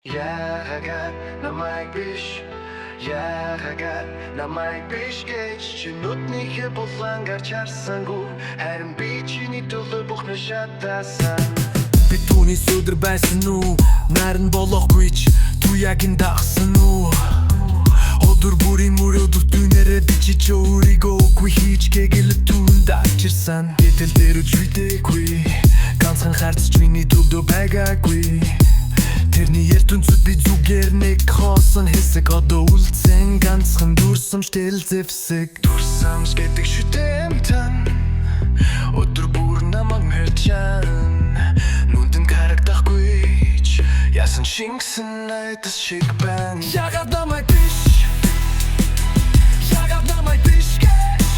Яагаад намайг биш Яагаад намайг биш гэж чи нүднийхээ булангаар чарсангүй харин би чиний төлөө бүхнээ шатаасан Би түүнээс өдөр байсан уу наран болохгүй ч туягийн дагсан уу өдөр бүрийн мөрөдөр дүнээрээ би чи өөрийгөө үгүй хийж гэгэл түнд авчирсан гэтэл дээр үжигдээгүй ганцхан харц чиний төлөө байгаагүй тэрний ертөнцид би зүгээр нэг хоосон хэсэг одоо үлдсэн ганцхан дүрсэмжтэй зэвсэг Дүрсэмж гэдэг шүтэмтэн өдөр бүр намайг мэрчэн нүдэнд харагдахгүй ч яасан шингсэн найдас шиг байна Яагаад намайг биш Яагаад намайг биш гэж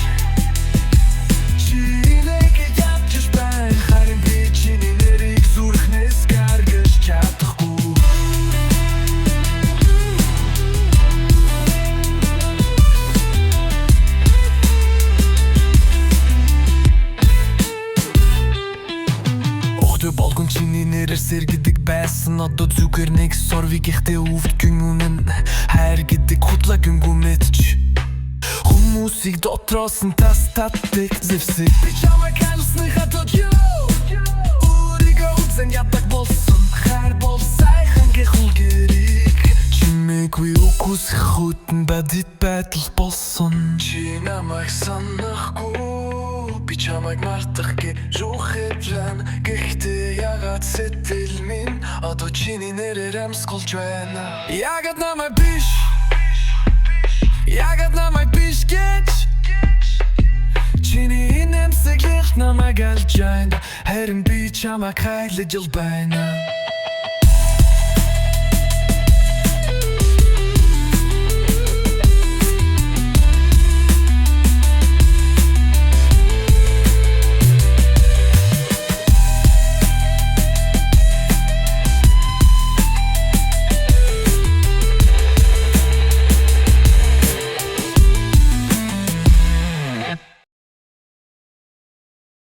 Чи нэгэд явчих байна харин би чиний нэрийг зүрхнээс гаргаж чадахгүй Болгон чиний нэрээр сэргэдэг байсан одоо зүгээр нэг сорвиг ихтэй өвдгөн үнэн хайр гэдэг худлаагийн гүмэтч хүмүүсийг дотроос нь тас татдаг зэвсэг би чамайг хайлсны хатод юу өөрийгөө үзэн ятдаг болсон хайр бол сайхан гэхүүл гэрийг чимээгүй үгүйсэх хүтэн бадит байдал болсон Чи намайг санахгүй би чамайг мартах гэж ухажсан гэхдээ ягаад сэтэл минь одоо чиний нэрээр амсгалж байна Яагаад намайг биш Яагаад намайг биш гэж Чиний нэмсэглэх намайг алж байна харин би чамайг хайлаж байна